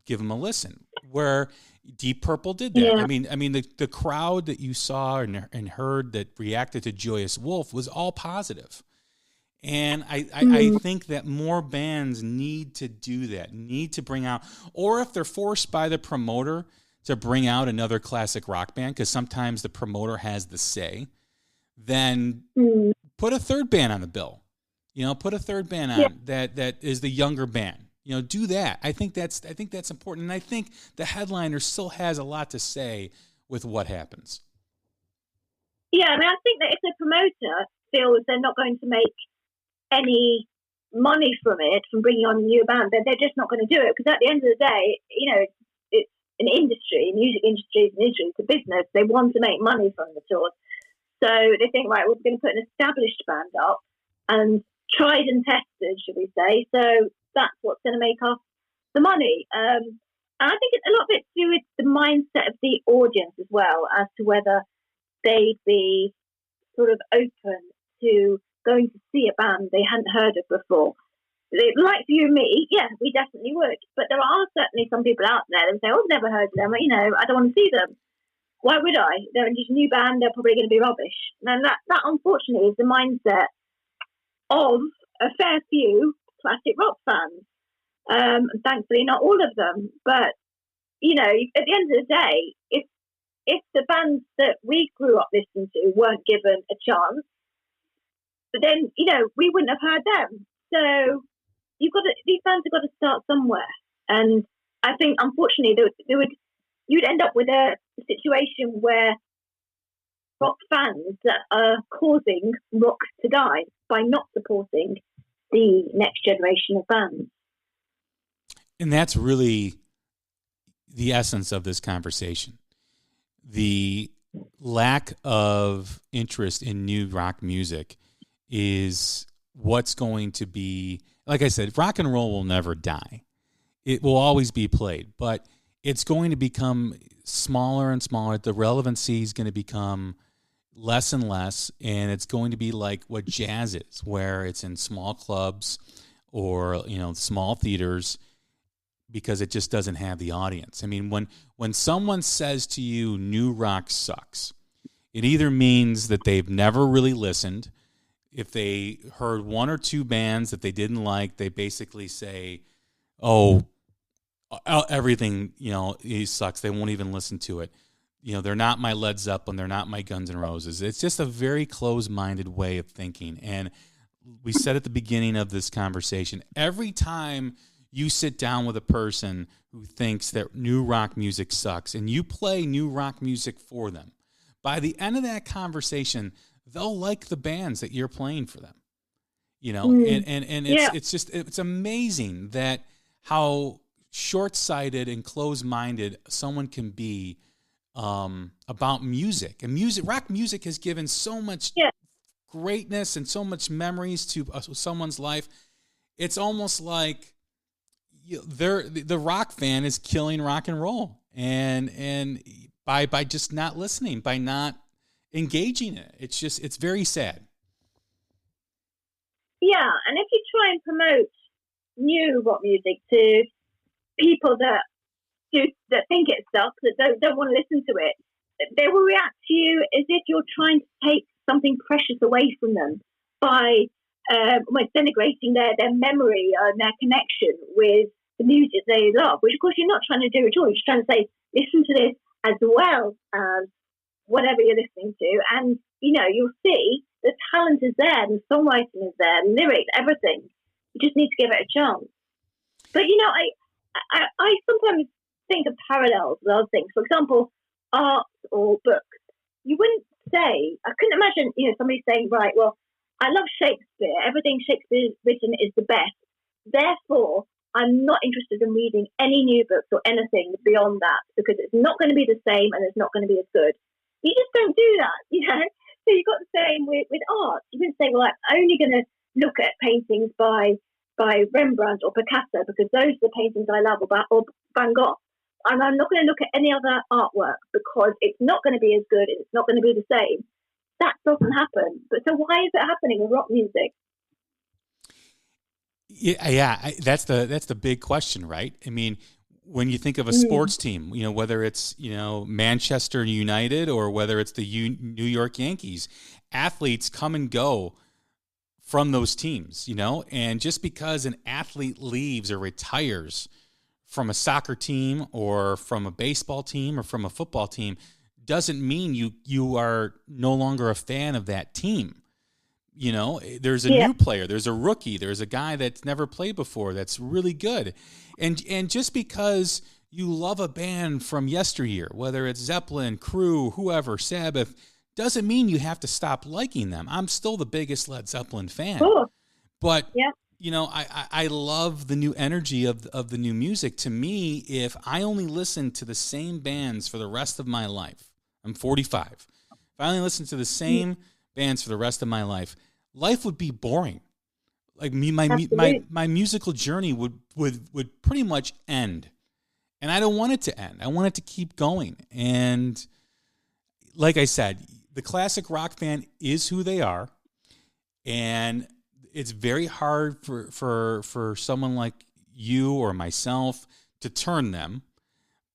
give them a listen. Where Deep Purple did that. Yeah. I mean, the crowd that you saw and heard that reacted to Joyous Wolf was all positive. And I think that more bands need to do that, need to bring out, or if they're forced by the promoter to bring out another classic rock band, because sometimes the promoter has the say, then put a third band on the bill. Put a third band on that is the younger band. Do that. I think that's important. And I think the headliner still has a lot to say with what happens. Yeah, I think that if the promoter feels they're not going to make any money from it, from bringing on a new band, then they're just not going to do it. Because at the end of the day, it's an industry, music industry is an industry, it's a business. They want to make money from the tours. So they think, right, we're going to put an established band up and tried and tested, should we say. So that's what's going to make us the money. And I think it's a lot of it to do with the mindset of the audience as well, as to whether they'd be sort of open to going to see a band they hadn't heard of before. Like you and me, yeah, we definitely would. But there are certainly some people out there that say, oh, I've never heard of them. I don't want to see them. Why would I? They're a new band. They're probably going to be rubbish. And that unfortunately, is the mindset of a fair few classic rock fans. Thankfully, not all of them. But, at the end of the day, if the bands that we grew up listening to weren't given a chance, then, we wouldn't have heard them. So these bands have got to start somewhere. And I think, unfortunately, you'd end up with a situation where rock fans that are causing rock to die by not supporting the next generation of bands. And that's really the essence of this conversation. The lack of interest in new rock music is what's going to be, like I said, rock and roll will never die. It will always be played, but it's going to become smaller and smaller. The relevancy is going to become less and less, and it's going to be like what jazz is, where it's in small clubs or small theaters, because it just doesn't have the audience. I mean, when someone says to you, new rock sucks, it either means that they've never really listened. If they heard one or two bands that they didn't like, they basically say, oh, everything, it sucks. They won't even listen to it. They're not my Led Zeppelin. They're not my Guns N' Roses. It's just a very closed-minded way of thinking. And we said at the beginning of this conversation, every time you sit down with a person who thinks that new rock music sucks and you play new rock music for them, by the end of that conversation, they'll like the bands that you're playing for them. And it's amazing that how short-sighted and closed-minded someone can be about music. And rock music has given so much greatness and so much memories to someone's life. It's almost like the rock fan is killing rock and roll, and by just not listening, by not engaging in it. It's very sad. Yeah, and if you try and promote new rock music to people that think it sucks, that don't want to listen to it, they will react to you as if you're trying to take something precious away from them by denigrating their memory and their connection with the music they love, which of course you're not trying to do at all. You're just trying to say, listen to this as well as whatever you're listening to, and you'll see the talent is there, the songwriting is there, the lyrics, everything. You just need to give it a chance. But I sometimes think of parallels with other things. For example, art or books. You wouldn't say, I couldn't imagine, somebody saying, right, well, I love Shakespeare. Everything Shakespeare's written is the best. Therefore, I'm not interested in reading any new books or anything beyond that, because it's not going to be the same and it's not going to be as good. You just don't do that, So you've got the same with art. You wouldn't say, well, I'm only going to look at paintings by by Rembrandt or Picasso because those are the paintings I love, or Van Gogh. And I'm not going to look at any other artwork because it's not going to be as good and it's not going to be the same. That doesn't happen. But so why is it happening with rock music? Yeah, that's the big question, right? I mean, when you think of a sports team, whether it's Manchester United or whether it's the New York Yankees, athletes come and go from those teams, and just because an athlete leaves or retires from a soccer team or from a baseball team or from a football team doesn't mean you are no longer a fan of that team. There's a new player, there's a rookie, there's a guy that's never played before that's really good. And just because you love a band from yesteryear, whether it's Zeppelin, Crew, whoever, Sabbath, doesn't mean you have to stop liking them. I'm still the biggest Led Zeppelin fan. Cool. But I love the new energy of the new music. To me, if I only listen to the same bands for the rest of my life, I'm 45. If I only listen to the same bands for the rest of my life would be boring. Like my musical journey would pretty much end. And I don't want it to end. I want it to keep going. And like I said, the classic rock fan is who they are. And it's very hard for someone like you or myself to turn them.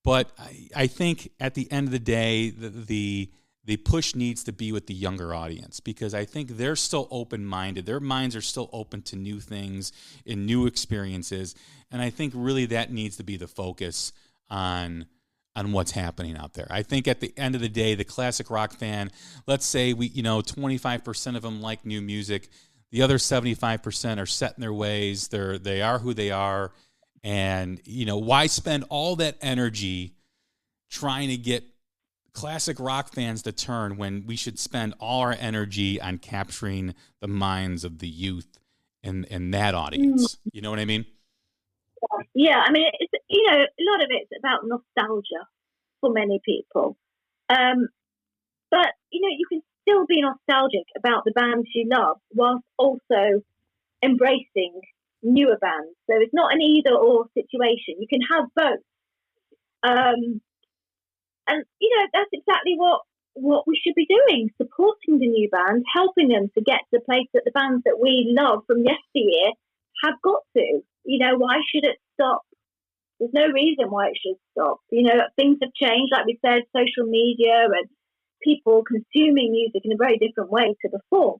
But I think at the end of the day, the push needs to be with the younger audience because I think they're still open-minded. Their minds are still open to new things and new experiences. And I think really that needs to be the focus on what's happening out there. I think at the end of the day, the classic rock fan, let's say 25% of them like new music. The other 75% are set in their ways. They are who they are. And, why spend all that energy trying to get classic rock fans to turn when we should spend all our energy on capturing the minds of the youth and that audience? You know what I mean? Yeah, I mean, it's, a lot of it's about nostalgia for many people. But, you can still be nostalgic about the bands you love whilst also embracing newer bands. So it's not an either or situation. You can have both. And, that's exactly what we should be doing, supporting the new bands, helping them to get to the place that the bands that we love from yesteryear have got to. Why should it stop? There's no reason why it should stop. Things have changed, like we said, social media and people consuming music in a very different way to before.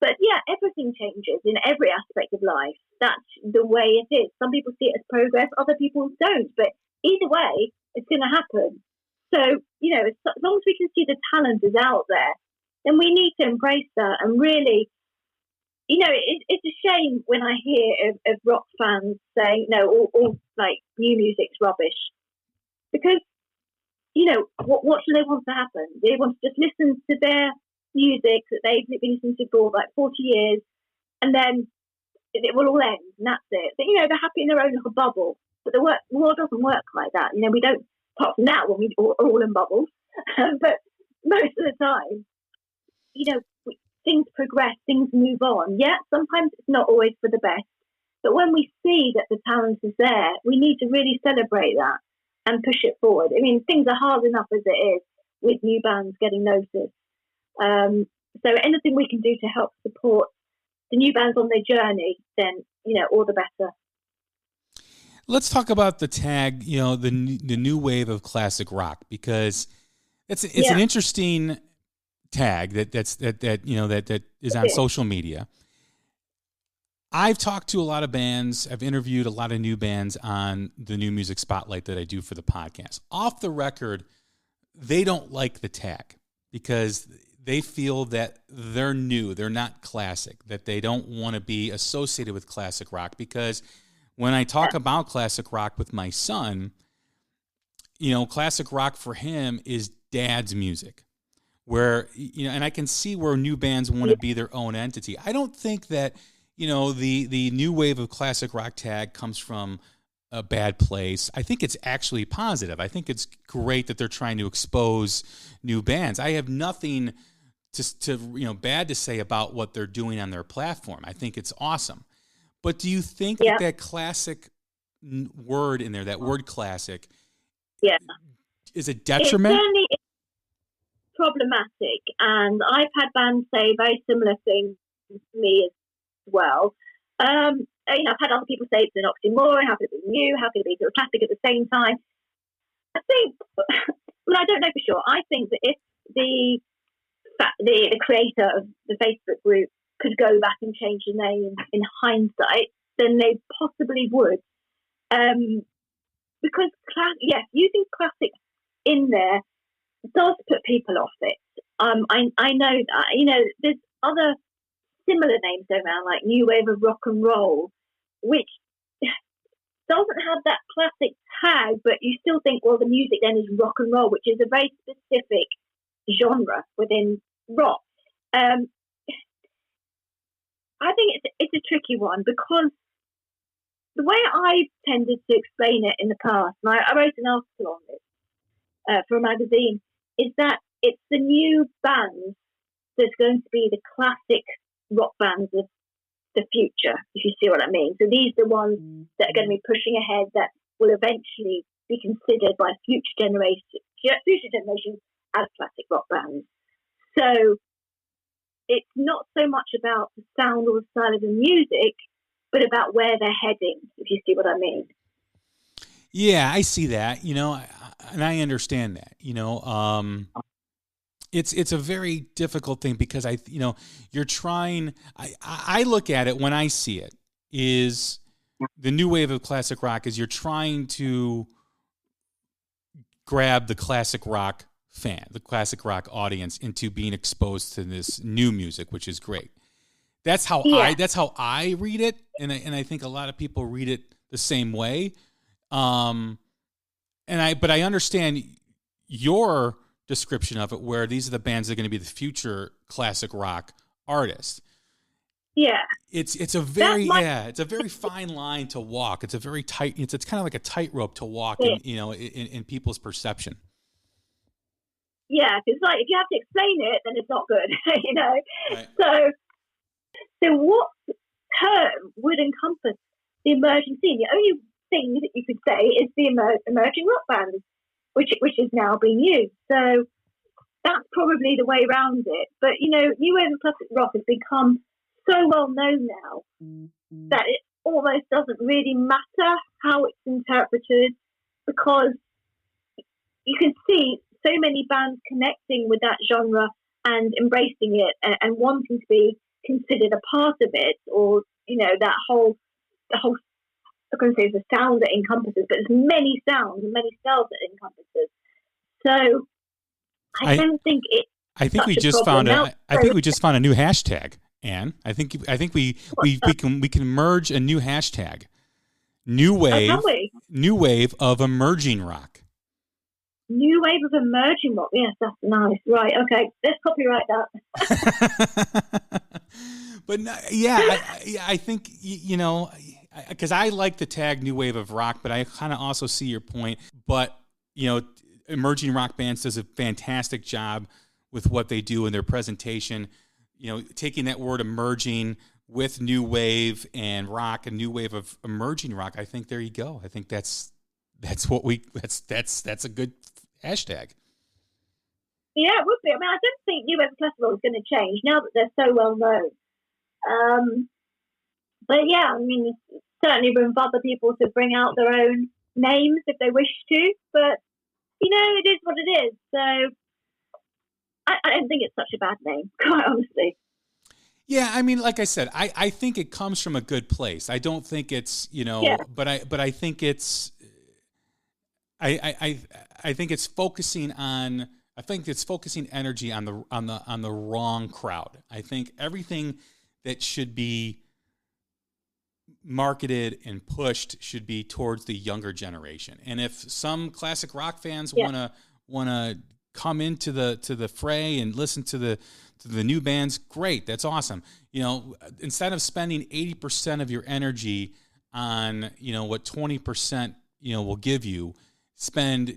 But yeah, everything changes in every aspect of life. That's the way it is. Some people see it as progress, other people don't. But either way, it's going to happen. So, as long as we can see the talent is out there, then we need to embrace that and really, it's a shame when I hear of rock fans saying, no, all like new music's rubbish. Because, what do they want to happen? They want to just listen to their music that they've been listening to for like 40 years and then it will all end and that's it. But, they're happy in their own little bubble. But the world doesn't work like that. We don't, apart from that, when we are all in bubbles. But most of the time, things progress, things move on. Yeah, sometimes it's not always for the best. But when we see that the talent is there, we need to really celebrate that and push it forward. I mean, things are hard enough as it is with new bands getting noticed. So anything we can do to help support the new bands on their journey, then, all the better. Let's talk about the tag, the new wave of classic rock, because it's an interesting tag that is on social media. I've talked to a lot of bands. I've interviewed a lot of new bands on the New Music Spotlight that I do for the podcast. Off the record, they don't like the tag because they feel that they're new, they're not classic, that they don't want to be associated with classic rock. Because when I talk about classic rock with my son, classic rock for him is dad's music. Where, and I can see where new bands want to be their own entity. I don't think that, the new wave of classic rock tag comes from a bad place. I think it's actually positive. I think it's great that they're trying to expose new bands. I have nothing to bad to say about what they're doing on their platform. I think it's awesome. But do you think Yeah. that classic word in there, that word classic, Yeah. is a It detriment? certainly is problematic, and I've had bands say very similar things to me as well. I've had other people say it's an oxymoron. How could it be new? How could it be sort of classic at the same time? I think, well, I don't know for sure. I think that if the creator of the Facebook group could go back and change the name in hindsight, then they possibly would. Because using classic in there does put people off it. I know that. There's other similar names around, like New Wave of Rock and Roll, which doesn't have that classic tag, but you still think, well, the music then is rock and roll, which is a very specific genre within rock. I think it's a tricky one, because the way I tended to explain it in the past, and I wrote an article on this for a magazine, is that it's the new bands that's going to be the classic rock bands of the future, if you see what I mean. So these are the ones that are going to be pushing ahead, that will eventually be considered by future generations as classic rock bands. So it's not so much about the sound or the style of the music, but about where they're heading, if you see what I mean. Yeah, I see that, and I understand that, It's a very difficult thing, because you're trying. I look at it when I see it is the new wave of classic rock is you're trying to grab the classic rock fan, the classic rock audience, into being exposed to this new music, which is great. That's how I read it, and I think a lot of people read it the same way. But I understand your description of it, where these are the bands that are going to be the future classic rock artists. Yeah, it's a very fine line to walk. It's a very tight. It's kind of like a tightrope to walk in people's perception. Yeah, it's like if you have to explain it, then it's not good, Right. So what term would encompass the emerging scene? The only thing that you could say is the emerging rock bands, which is now being used. So that's probably the way around it. But, new wave of classic rock has become so well known now that it almost doesn't really matter how it's interpreted, because you can see so many bands connecting with that genre and embracing it and wanting to be considered a part of it, or, the whole I couldn't say the sound that encompasses, but there's many sounds and many styles that encompasses. So I don't think it. I think we just found a new hashtag, Anne. I think we can merge a new hashtag. New wave of emerging rock. New wave of emerging rock. Yes, that's nice. Right. Okay. Let's copyright that. But I think because I like the tag new wave of rock, but I kind of also see your point. But emerging rock bands does a fantastic job with what they do in their presentation. Taking that word emerging with new wave and rock, a new wave of emerging rock. I think there you go. I think that's a good hashtag. Yeah, it would be. I mean, I don't think New Wave Festival is going to change now that they're so well known. But yeah, I mean, there's certainly room for other people to bring out their own names if they wish to. But it is what it is. So I don't think it's such a bad name, quite honestly. Yeah, I mean, like I said, I think it comes from a good place. I don't think it's but I think it's I think it's focusing energy on the wrong crowd. I think everything that should be marketed and pushed should be towards the younger generation. And if some classic rock fans want to come into the fray and listen to the new bands, great, that's awesome. Instead of spending 80% of your energy on what 20% will give you, spend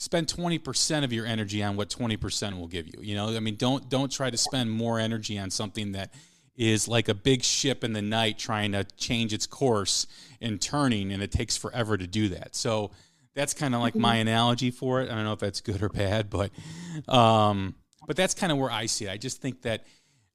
20% of your energy on what 20% will give you. I mean, don't try to spend more energy on something that is like a big ship in the night trying to change its course and turning, and it takes forever to do that. So that's kind of like my analogy for it. I don't know if that's good or bad, but that's kind of where I see it. I just think that,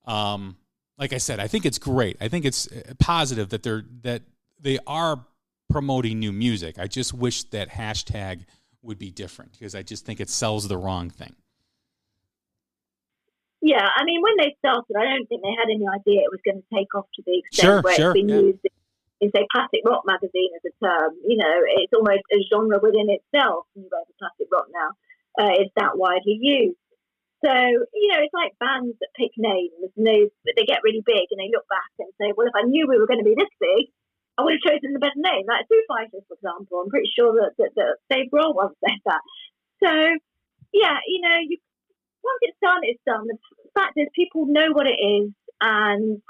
like I said, I think it's great. I think it's positive that they are promoting new music. I just wish that hashtag would be different, because I just think it sells the wrong thing. Yeah, I mean, when they started, I don't think they had any idea it was going to take off to the extent where it's been used in, say, Classic Rock magazine as a term. You know, it's almost a genre within itself. New wave of classic rock now. It's that widely used. So, you know, it's like bands that pick names, and they get really big, and they look back and say, well, if I knew we were going to be this big, I would have chosen the better name. Like Foo Fighters, for example. I'm pretty sure that Dave Grohl once said that. So, yeah, you know, once it's done, it's done. The fact is, people know what it is, and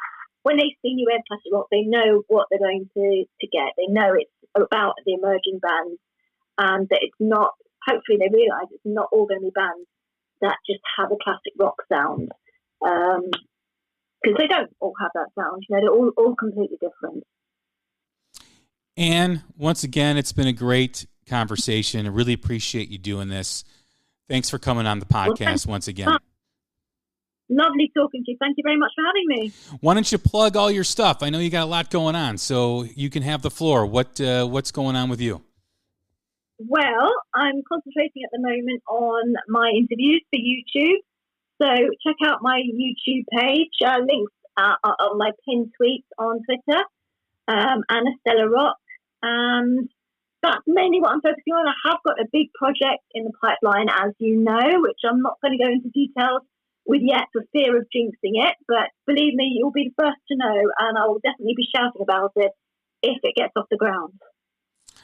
when they see New Wave Classic Rock, they know what they're going to get. They know it's about the emerging bands, and that it's not, hopefully they realise it's not all going to be bands that just have a classic rock sound. Because they don't all have that sound. You know, they're all completely different. Anne, once again, it's been a great conversation. I really appreciate you doing this. Thanks for coming on the podcast once again. Lovely talking to you. Thank you very much for having me. Why don't you plug all your stuff? I know you got a lot going on, so you can have the floor. What's going on with you? Well, I'm concentrating at the moment on my interviews for YouTube. So check out my YouTube page. Links are on my pinned tweets on Twitter, Anne Estella Rock. And that's mainly what I'm focusing on. I have got a big project in the pipeline, as you know, which I'm not going to go into details with yet for fear of jinxing it. But believe me, you'll be the first to know, and I will definitely be shouting about it if it gets off the ground.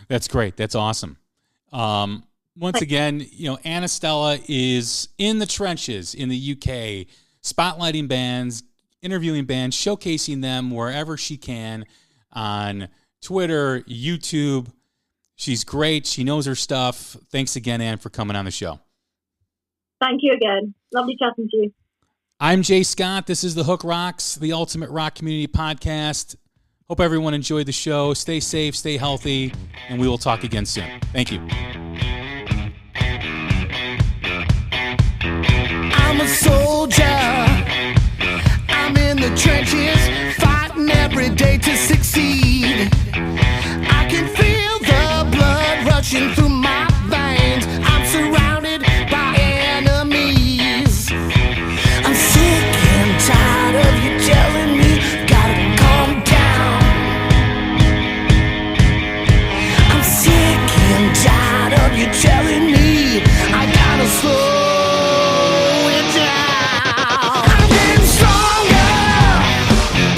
That's great. That's awesome. Once again, you know, Anne Estella is in the trenches in the UK, spotlighting bands, interviewing bands, showcasing them wherever she can on Twitter, YouTube. She's great. She knows her stuff. Thanks again, Anne, for coming on the show. Thank you again. Lovely chatting to you. I'm Jay Scott. This is The Hook Rocks, the Ultimate Rock Community Podcast. Hope everyone enjoyed the show. Stay safe, stay healthy, and we will talk again soon. Thank you. I'm a soldier. I'm in the trenches, fighting every day to succeed. I can feel the blood rushing through my veins. I'm surrounded by enemies. I'm sick and tired of you telling me gotta calm down. I'm sick and tired of you telling me I gotta slow it down. I'm getting stronger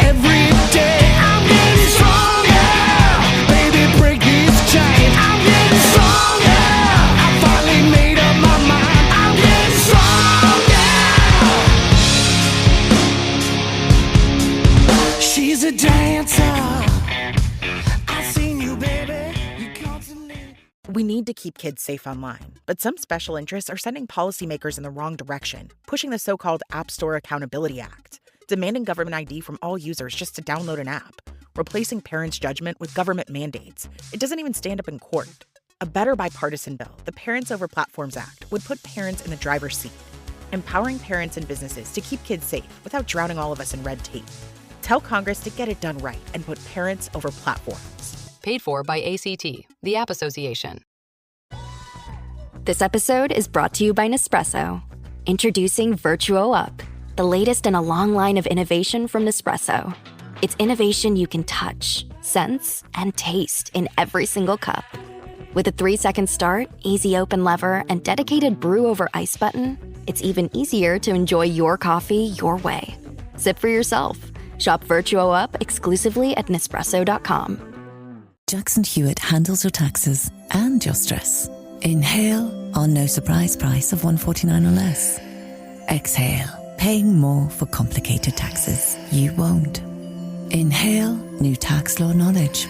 every day. I'm getting stronger. Baby, break this chain. I'm getting stronger. I finally made up my mind. I'm getting stronger. She's a dancer. I seen you, baby. You constantly. We need to keep kids safe online, but some special interests are sending policymakers in the wrong direction, pushing the so-called App Store Accountability Act, demanding government ID from all users just to download an app, replacing parents' judgment with government mandates. It doesn't even stand up in court. A better bipartisan bill, the Parents Over Platforms Act, would put parents in the driver's seat, empowering parents and businesses to keep kids safe without drowning all of us in red tape. Tell Congress to get it done right and put parents over platforms. Paid for by ACT, the App Association. This episode is brought to you by Nespresso. Introducing Virtuo Up, the latest in a long line of innovation from Nespresso. It's innovation you can touch, sense, and taste in every single cup. With a 3-second start, easy open lever, and dedicated brew over ice button, it's even easier to enjoy your coffee your way. Sip for yourself. Shop Virtuo Up exclusively at Nespresso.com. Jackson Hewitt handles your taxes and your stress. Inhale on no surprise price of $149 or less. Exhale, paying more for complicated taxes. You won't. Inhale, new tax law knowledge.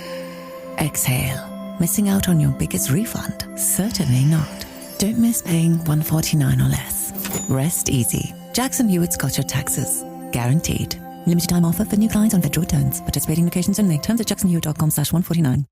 Exhale, missing out on your biggest refund? Certainly not. Don't miss paying $149 or less. Rest easy. Jackson Hewitt's got your taxes. Guaranteed. Limited time offer for new clients on Virtual returns. Participating locations only. Terms at jacksonhewitt.com/149.